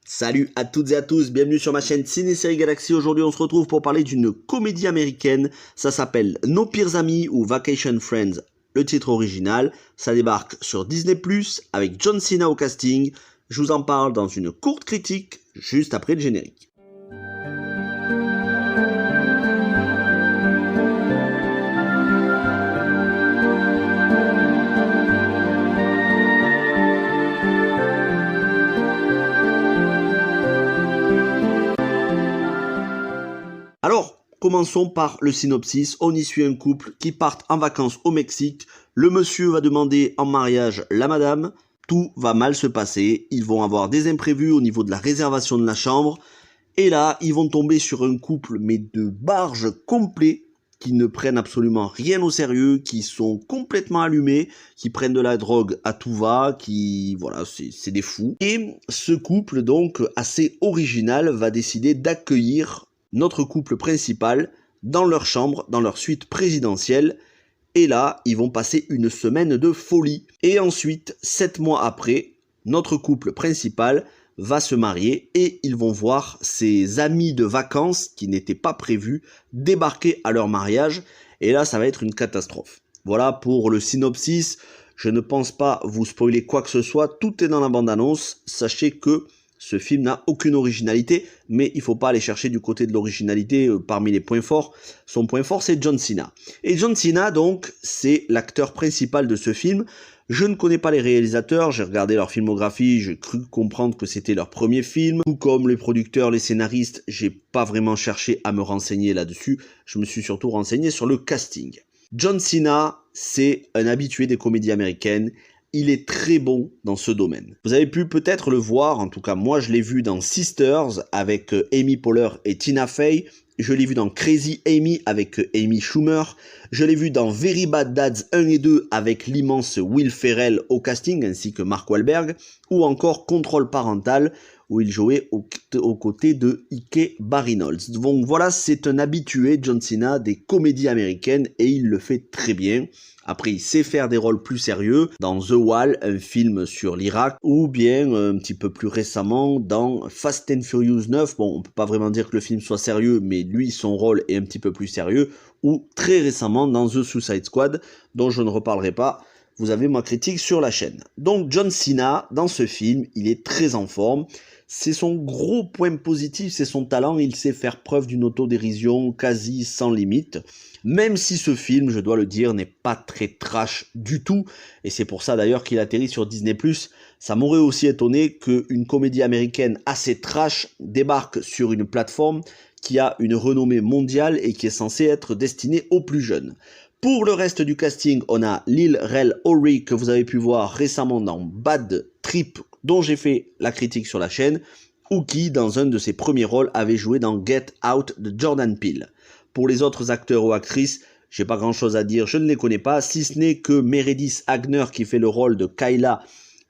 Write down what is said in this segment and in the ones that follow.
Salut à toutes et à tous, bienvenue sur ma chaîne Ciné-Série Galaxy. Aujourd'hui on se retrouve pour parler d'une comédie américaine. Ça s'appelle Nos pires amis ou Vacation Friends, le titre original. Ça débarque sur Disney+, avec John Cena au casting. Je vous en parle dans une courte critique, juste après le générique. Alors, commençons par le synopsis. On y suit un couple qui part en vacances au Mexique. Le monsieur va demander en mariage la madame. Tout va mal se passer. Ils vont avoir des imprévus au niveau de la réservation de la chambre. Et là, ils vont tomber sur un couple, mais de barges complets, qui ne prennent absolument rien au sérieux, qui sont complètement allumés, qui prennent de la drogue à tout va, voilà, c'est des fous. Et ce couple, donc, assez original, va décider d'accueillir notre couple principal dans leur chambre, dans leur suite présidentielle. Et là, ils vont passer une semaine de folie. Et ensuite, 7 mois après, notre couple principal va se marier et ils vont voir ses amis de vacances qui n'étaient pas prévus débarquer à leur mariage. Et là, ça va être une catastrophe. Voilà pour le synopsis. Je ne pense pas vous spoiler quoi que ce soit. Tout est dans la bande-annonce. Sachez que ce film n'a aucune originalité, mais il ne faut pas aller chercher du côté de l'originalité parmi les points forts. Son point fort, c'est John Cena. Et John Cena, donc, c'est l'acteur principal de ce film. Je ne connais pas les réalisateurs, j'ai regardé leur filmographie, j'ai cru comprendre que c'était leur premier film. Tout comme les producteurs, les scénaristes, j'ai pas vraiment cherché à me renseigner là-dessus. Je me suis surtout renseigné sur le casting. John Cena, c'est un habitué des comédies américaines. Il est très bon dans ce domaine. Vous avez pu peut-être le voir, en tout cas moi je l'ai vu dans Sisters avec Amy Poehler et Tina Fey. Je l'ai vu dans Crazy Amy avec Amy Schumer. Je l'ai vu dans Very Bad Dads 1 et 2 avec l'immense Will Ferrell au casting ainsi que Mark Wahlberg. Ou encore Contrôle parental où il jouait aux côtés de Ike Barinholtz. Donc voilà, c'est un habitué, John Cena, des comédies américaines et il le fait très bien. Après, il sait faire des rôles plus sérieux dans The Wall, un film sur l'Irak, ou bien un petit peu plus récemment dans Fast and Furious 9. Bon, on peut pas vraiment dire que le film soit sérieux, mais lui, son rôle est un petit peu plus sérieux. Ou très récemment dans The Suicide Squad, dont je ne reparlerai pas. Vous avez ma critique sur la chaîne. Donc John Cena, dans ce film, il est très en forme. C'est son gros point positif, c'est son talent. Il sait faire preuve d'une autodérision quasi sans limite. Même si ce film, je dois le dire, n'est pas très trash du tout. Et c'est pour ça d'ailleurs qu'il atterrit sur Disney+. Ça m'aurait aussi étonné qu'une comédie américaine assez trash débarque sur une plateforme qui a une renommée mondiale et qui est censée être destinée aux plus jeunes. Pour le reste du casting, on a Lil Rel Howery que vous avez pu voir récemment dans Bad Trip, dont j'ai fait la critique sur la chaîne, ou qui, dans un de ses premiers rôles, avait joué dans Get Out de Jordan Peele. Pour les autres acteurs ou actrices, j'ai pas grand chose à dire, je ne les connais pas, si ce n'est que Meredith Agner qui fait le rôle de Kyla,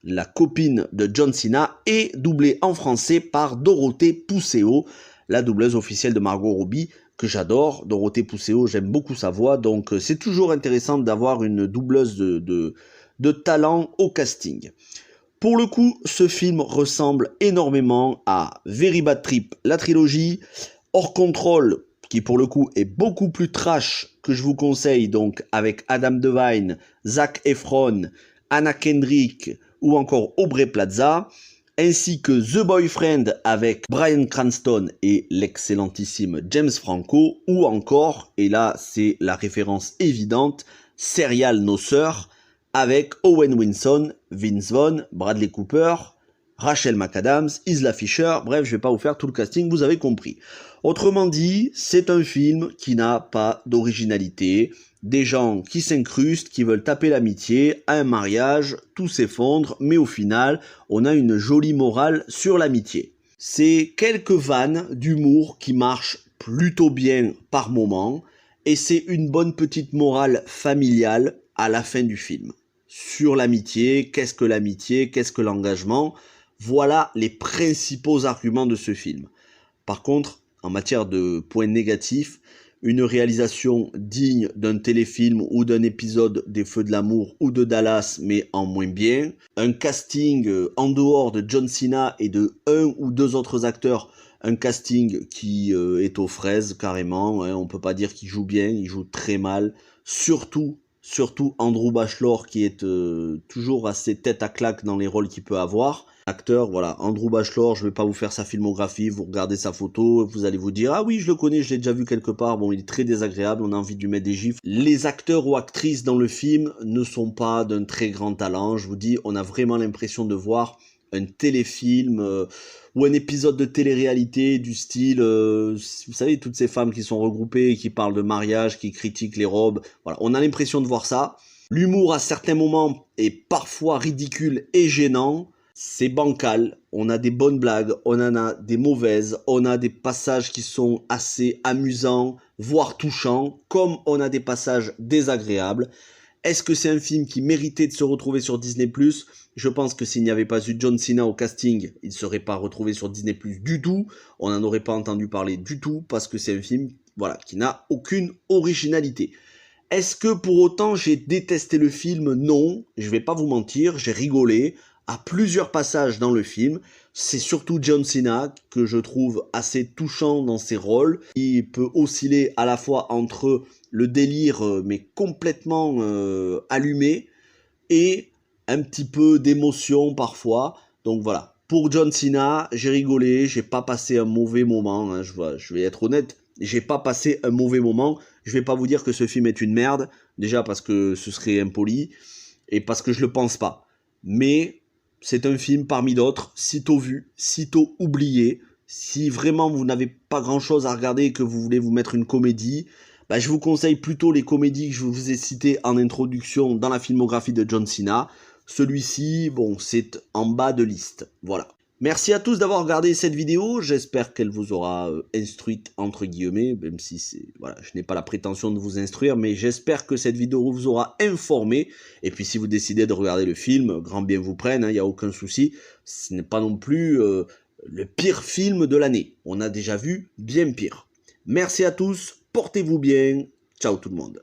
la copine de John Cena, est doublée en français par Dorothée Pousseau, la doubleuse officielle de Margot Robbie, que j'adore. Dorothée Pousseau, j'aime beaucoup sa voix, donc c'est toujours intéressant d'avoir une doubleuse de talent au casting. Pour le coup, ce film ressemble énormément à Very Bad Trip, la trilogie, Hors Contrôle, qui pour le coup est beaucoup plus trash, que je vous conseille, donc avec Adam Devine, Zac Efron, Anna Kendrick ou encore Aubrey Plaza, ainsi que The Boyfriend avec Bryan Cranston et l'excellentissime James Franco, ou encore, et là c'est la référence évidente, Serial Nos Sœurs, avec Owen Wilson, Vince Vaughn, Bradley Cooper, Rachel McAdams, Isla Fisher, bref, je vais pas vous faire tout le casting, vous avez compris. Autrement dit, c'est un film qui n'a pas d'originalité, des gens qui s'incrustent, qui veulent taper l'amitié, à un mariage, tout s'effondre, mais au final, on a une jolie morale sur l'amitié. C'est quelques vannes d'humour qui marchent plutôt bien par moment, et c'est une bonne petite morale familiale à la fin du film. Sur l'amitié, qu'est-ce que l'engagement, voilà les principaux arguments de ce film. Par contre, en matière de points négatifs, une réalisation digne d'un téléfilm ou d'un épisode des Feux de l'amour ou de Dallas, mais en moins bien. Un casting en dehors de John Cena et de un ou deux autres acteurs, un casting qui est aux fraises carrément, hein. On peut pas dire qu'il joue bien, il joue très mal. Surtout Andrew Bachelor qui est toujours assez tête à claque dans les rôles qu'il peut avoir. Acteur, voilà, Andrew Bachelor, je vais pas vous faire sa filmographie, vous regardez sa photo, vous allez vous dire « Ah oui, je le connais, je l'ai déjà vu quelque part », bon, il est très désagréable, on a envie de lui mettre des gifles. Les acteurs ou actrices dans le film ne sont pas d'un très grand talent, je vous dis, on a vraiment l'impression de voir un téléfilm ou un épisode de télé-réalité du style, vous savez, toutes ces femmes qui sont regroupées et qui parlent de mariage, qui critiquent les robes, voilà, on a l'impression de voir ça. L'humour à certains moments est parfois ridicule et gênant. C'est bancal, on a des bonnes blagues, on en a des mauvaises, on a des passages qui sont assez amusants, voire touchants, comme on a des passages désagréables. Est-ce que c'est un film qui méritait de se retrouver sur Disney+? Je pense que s'il n'y avait pas eu John Cena au casting, il ne serait pas retrouvé sur Disney+, du tout. On n'en aurait pas entendu parler du tout, parce que c'est un film, voilà, qui n'a aucune originalité. Est-ce que pour autant j'ai détesté le film? Non, je vais pas vous mentir, j'ai rigolé à plusieurs passages dans le film. C'est surtout John Cena que je trouve assez touchant dans ses rôles. Il peut osciller à la fois entre le délire mais complètement allumé et un petit peu d'émotion parfois. Donc voilà, pour John Cena, j'ai rigolé, j'ai pas passé un mauvais moment, hein, je vais être honnête, j'ai pas passé un mauvais moment. Je vais pas vous dire que ce film est une merde, déjà parce que ce serait impoli, et parce que je le pense pas. Mais c'est un film parmi d'autres, sitôt vu, sitôt oublié. Si vraiment vous n'avez pas grand chose à regarder et que vous voulez vous mettre une comédie, bah je vous conseille plutôt les comédies que je vous ai citées en introduction dans la filmographie de John Cena. Celui-ci, bon, c'est en bas de liste. Voilà. Merci à tous d'avoir regardé cette vidéo, j'espère qu'elle vous aura instruite entre guillemets, même si c'est, voilà, je n'ai pas la prétention de vous instruire, mais j'espère que cette vidéo vous aura informé, et puis si vous décidez de regarder le film, grand bien vous prenne, il n'y a aucun souci, ce n'est pas non plus le pire film de l'année, on a déjà vu bien pire. Merci à tous, portez-vous bien, ciao tout le monde.